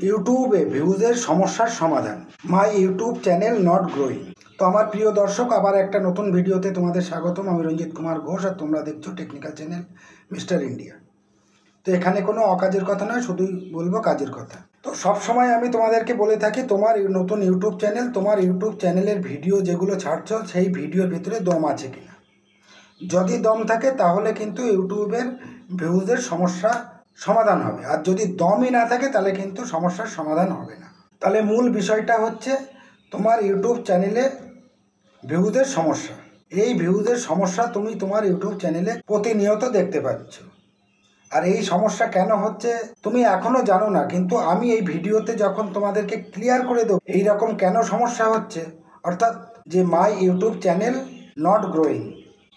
ইউটিউবে ভিউজের সমস্যার সমাধান, my YouTube channel not growing. তো আমার প্রিয় দর্শক, আবার একটা নতুন ভিডিওতে তোমাদের স্বাগতম। আমি রঞ্জিত কুমার ঘোষ, আর তোমরা দেখছো টেকনিক্যাল চ্যানেল মিস্টার ইন্ডিয়া। তো এখানে কোনো অকাজের কথা নয়, শুধুই বলবো কাজের কথা। তো সবসময় আমি তোমাদেরকে বলে থাকি, তোমার নতুন ইউটিউব চ্যানেল, তোমার ইউটিউব চ্যানেলের ভিডিও যেগুলো ছাড়ছো সেই ভিডিওর ভিতরে দম আছে কিনা। যদি দম থাকে তাহলে কিন্তু ইউটিউবের ভিউজের সমস্যা সমাধান হবে, আর যদি দমই না থাকে তাহলে কিন্তু সমস্যার সমাধান হবে না। তাহলে মূল বিষয়টা হচ্ছে তোমার ইউটিউব চ্যানেলে ভিউজের সমস্যা। এই ভিউজের সমস্যা তুমি তোমার ইউটিউব চ্যানেলে প্রতিনিয়ত দেখতে পাচ্ছ, আর এই সমস্যা কেন হচ্ছে তুমি এখনও জানো না, কিন্তু আমি এই ভিডিওতে যখন তোমাদেরকে ক্লিয়ার করে দেবো এইরকম কেন সমস্যা হচ্ছে, অর্থাৎ যে my YouTube channel not growing,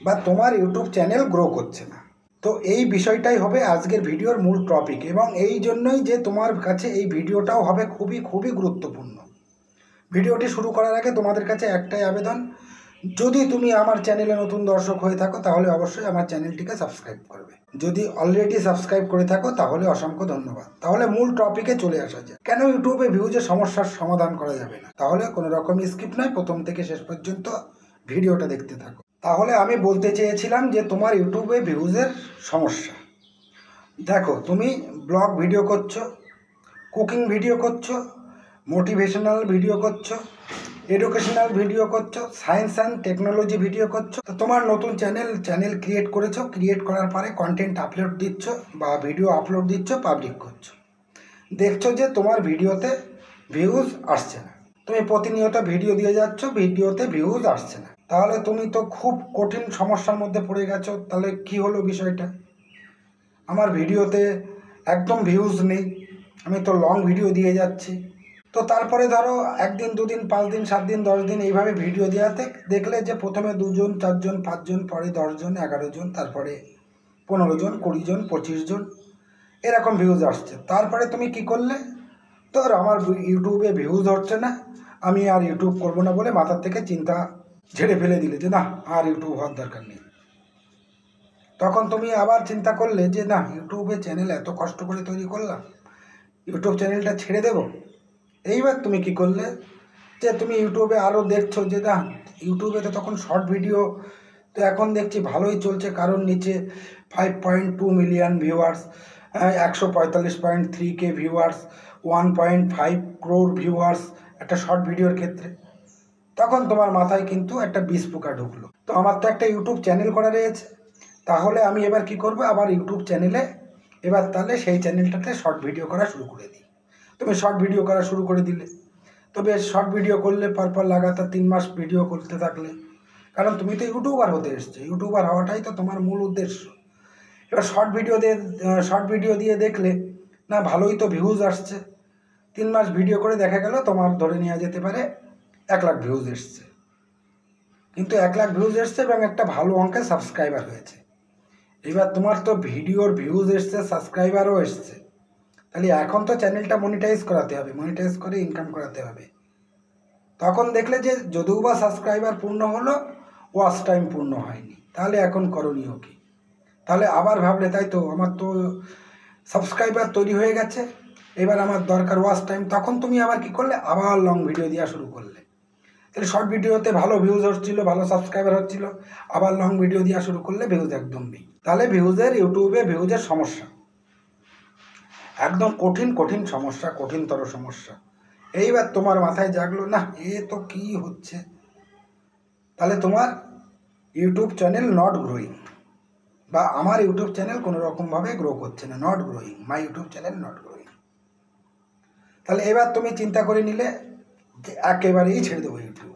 বা তোমার ইউটিউব চ্যানেল গ্রো করছে না। তো এই বিষয়টাই হবে আজকের ভিডিওর মূল টপিক, এবং এই জন্যই যে তোমার কাছে এই ভিডিওটাও হবে খুবই খুবই গুরুত্বপূর্ণ। ভিডিওটি শুরু করার আগে তোমাদের কাছে একটাই আবেদন, যদি তুমি আমার চ্যানেলে নতুন দর্শক হয়ে থাকো তাহলে অবশ্যই আমার চ্যানেলটিকে সাবস্ক্রাইব করবে। যদি অলরেডি সাবস্ক্রাইব করে থাকো তাহলে অসংখ্য ধন্যবাদ। তাহলে মূল টপিকে চলে আসা যায়, কেন ইউটিউবে ভিউজের সমস্যার সমাধান করা যাবে না। তাহলে কোনো রকম স্কিপ নয়, প্রথম থেকে শেষ পর্যন্ত ভিডিওটা দেখতে থাকো। তাহলে আমি বলতে চেয়েছিলাম যে তোমার ইউটিউবে ভিউজের সমস্যা। দেখো, তুমি ব্লগ ভিডিও করছো, কুকিং ভিডিও করছো, মোটিভেশনাল ভিডিও করছো, এডুকেশনাল ভিডিও করছো, সায়েন্স অ্যান্ড টেকনোলজি ভিডিও করছো। তো তোমার নতুন চ্যানেল ক্রিয়েট করেছো, ক্রিয়েট করার পরে কন্টেন্ট আপলোড দিচ্ছ বা ভিডিও আপলোড দিচ্ছ, পাবলিক করছো। দেখছো যে তোমার ভিডিওতে ভিউজ আসছে না, তুমি প্রতিনিয়ত ভিডিও দিয়ে যাচ্ছ, ভিডিওতে ভিউজ আসছে না। তাহলে তুমি তো খুব কঠিন সমস্যার মধ্যে পড়ে গেছো। তাহলে কি হলো বিষয়টা, আমার ভিডিওতে একদম ভিউজ নেই, আমি তো লং ভিডিও দিয়ে যাচ্ছি। তো তারপরে ধরো একদিন, দুদিন, 5 দিন, 7 দিন, 10 দিন এইভাবে ভিডিও দেওয়াতে দেখলে যে প্রথমে 2 জন, 4 জন, 5 জন, পরে 10 জন, 11 জন, তারপরে 15 জন, 20 জন, 25 জন এরকম ভিউজ আসছে। তারপরে তুমি কি করলে, তো আমার ইউটিউবে ভিউজ হচ্ছে না, আমি আর ইউটিউব করবো না বলে মাথার থেকে চিন্তা ঝেড়ে ফেলে দিলে যে না, আর ইউটিউব হওয়ার দরকার নেই। তখন তুমি আবার চিন্তা করলে যে না, ইউটিউবে চ্যানেল এত কষ্ট করে তৈরি করলাম, ইউটিউব চ্যানেলটা ছেড়ে দেবো। এইবার তুমি কি করলে, যে তুমি ইউটিউবে আরও দেখছো যে না, ইউটিউবে তো তখন শর্ট ভিডিও তো এখন দেখছি ভালোই চলছে, কারণ নিচে 5.2 million viewers, 145.3K viewers, 1.5 crore viewers একটা শর্ট ভিডিওর ক্ষেত্রে। তখন তোমার মাথায় কিন্তু একটা বিষ পোকা ঢুকলো, তো আমার তো একটা ইউটিউব চ্যানেল করা রয়েছে, তাহলে আমি এবার কি করব, আবার ইউটিউব চ্যানেলে এবার তাহলে সেই চ্যানেলটাতে শর্ট ভিডিও করা শুরু করে দিই। তুমি শর্ট ভিডিও করা শুরু করে দিলে, তবে শর্ট ভিডিও করলে পরপর লাগাতার 3 মাস ভিডিও করতে থাকলে, কারণ তুমি তো ইউটিউবার হতে এসছো, ইউটিউবার হওয়াটাই তো তোমার মূল উদ্দেশ্য। এবার শর্ট ভিডিও দিয়ে দেখলে না, ভালোই তো ভিউজ আসছে। 3 মাস ভিডিও করে দেখা গেল তোমার ধরে নেওয়া যেতে পারে 1 লাখ ভিউজ এসছে, কিন্তু 1 লাখ ভিউজ এসছে এবং একটা ভালো অঙ্কের সাবস্ক্রাইবার হয়েছে। এবার তোমার তো ভিডিওর ভিউজ এসছে, সাবস্ক্রাইবারও এসছে, তাহলে এখন তো চ্যানেলটা মনিটাইজ করাতে হবে, মনিটাইজ করে ইনকাম করাতে হবে। তখন দেখলে যে যদিও বা সাবস্ক্রাইবার পূর্ণ হলো, ওয়াচ টাইম পূর্ণ হয়নি, তাহলে এখন করণীয় কী? তাহলে আবার ভাবলে, তাই তো, আমার তো সাবস্ক্রাইবার তৈরি হয়ে গেছে, এবার আমার দরকার ওয়াচ টাইম। তখন তুমি আবার কি করলে, আবার লং ভিডিও দেওয়া শুরু করলে। তাহলে শর্ট ভিডিওতে ভালো ভিউজ হচ্ছিলো, ভালো সাবস্ক্রাইবার হচ্ছিলো, আবার লং ভিডিও দেওয়া শুরু করলে ভিউজ একদম নেই। তাহলে ইউটিউবে ভিউজের সমস্যা একদম কঠিন সমস্যা, কঠিনতর সমস্যা। এইবার তোমার মাথায় জাগলো, না এ তো কী হচ্ছে, তাহলে তোমার ইউটিউব চ্যানেল নট গ্রোয়িং, বা আমার ইউটিউব চ্যানেল কোনো রকমভাবে গ্রো করছে না, not growing, my YouTube channel not growing. তাহলে এবার তুমি চিন্তা করে নিলে যে একেবারেই ছেড়ে দেবো ইউটিউব।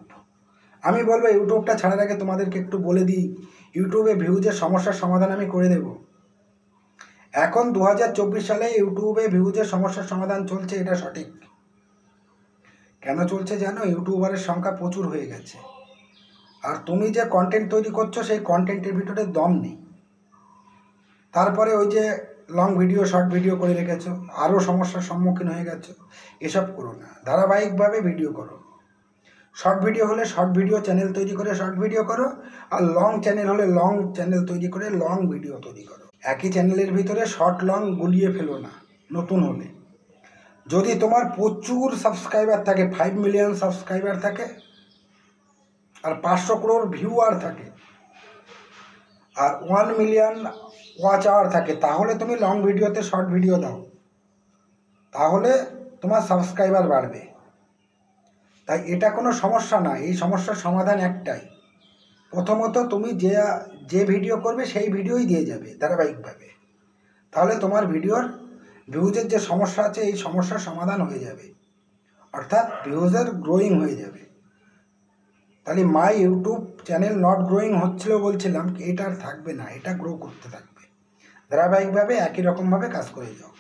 আমি বলবো, ইউটিউবটা ছাড়ার আগে তোমাদেরকে একটু বলে দিই, ইউটিউবে ভিউজের সমস্যার সমাধান আমি করে দেব। এখন 2024 সালে ইউটিউবে ভিউজের সমস্যার সমাধান চলছে, এটা সঠিক। কেন চলছে জানো? ইউটিউবারের সংখ্যা প্রচুর হয়ে গেছে, আর তুমি যে কন্টেন্ট তৈরি করছো সেই কন্টেন্টের ভিতরে দম নেই। তারপরে ওই যে লং ভিডিও, শর্ট ভিডিও করে রেখেছো, আরও সমস্যার সম্মুখীন হয়ে গেছো। এসব করো না, ধারাবাহিকভাবে ভিডিও করো। শর্ট ভিডিও হলে শর্ট ভিডিও চ্যানেল তৈরি করে শর্ট ভিডিও করো, আর লং চ্যানেল হলে লং চ্যানেল তৈরি করে লং ভিডিও তৈরি করো। একই চ্যানেলের ভিতরে শর্ট লং গুলিয়ে ফেলো না। নতুন হলে যদি তোমার প্রচুর সাবস্ক্রাইবার থাকে, 5 মিলিয়ন সাবস্ক্রাইবার থাকে আর 500 crore ভিউয়ার থাকে আর 1 মিলিয়ন ওয়াচ আওয়ার থাকে, তাহলে তুমি লং ভিডিওতে শর্ট ভিডিও দাও, তাহলে তোমার সাবস্ক্রাইবার বাড়বে। তাই এটা কোনো সমস্যা না, এই সমস্যার সমাধান একটাই। প্রথমত তুমি যে ভিডিও করবে সেই ভিডিওই দিয়ে যাবে ধারাবাহিকভাবে, তাহলে তোমার ভিডিওর ভিউজের যে সমস্যা আছে এই সমস্যার সমাধান হয়ে যাবে, অর্থাৎ ভিউজের গ্রোয়িং হয়ে যাবে। তাহলে my YouTube channel not growing হচ্ছিল বলছিলাম, এটা আর থাকবে না, এটা গ্রো করতে থাকবে ধারাবাহিকভাবে, একই রকমভাবে কাজ করে যাও।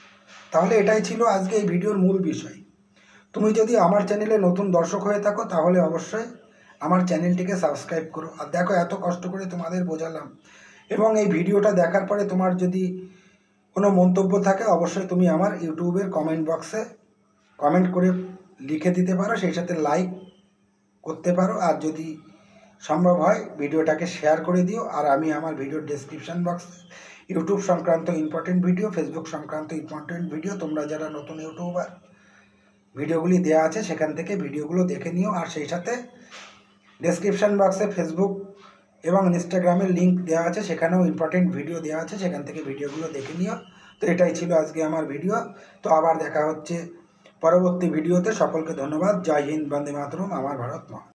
তাহলে এটাই ছিল আজকে এই ভিডিওর মূল বিষয়। তুমি যদি আমার চ্যানেলে নতুন দর্শক হয়ে থাকো তাহলে অবশ্যই আমার চ্যানেলটিকে সাবস্ক্রাইব করো। আর দেখো, এত কষ্ট করে তোমাদের বোঝালাম, এবং এই ভিডিওটা দেখার পরে তোমার যদি কোনো মন্তব্য থাকে অবশ্যই তুমি আমার ইউটিউবের কমেন্ট বক্সে কমেন্ট করে লিখে দিতে পারো, সেই সাথে লাইক করতে পারো। আর যদি সম্ভব হয় ভিডিওটাকে শেয়ার করে দিও। আর আমি আমার ভিডিওর ডেসক্রিপশান বক্সে ইউটিউব সংক্রান্ত ইম্পর্টেন্ট ভিডিও, ফেসবুক সংক্রান্ত ইম্পর্টেন্ট ভিডিও, তোমরা যারা নতুন ইউটিউবার ভিডিওগুলি দেওয়া আছে সেখান থেকে ভিডিওগুলো দেখে নিও। আর সেই সাথে ডেসক্রিপশান বক্সে ফেসবুক এবং ইনস্টাগ্রামের লিঙ্ক দেওয়া আছে, সেখানেও ইম্পর্টেন্ট ভিডিও দেওয়া আছে, সেখান থেকে ভিডিওগুলো দেখে নিও। তো এটাই ছিল আজকে আমার ভিডিও। তো আবার দেখা হচ্ছে পরবর্তী ভিডিওতে। সকলকে ধন্যবাদ। জয় হিন্দ, বন্দে মাতরম, আমার ভারত মা।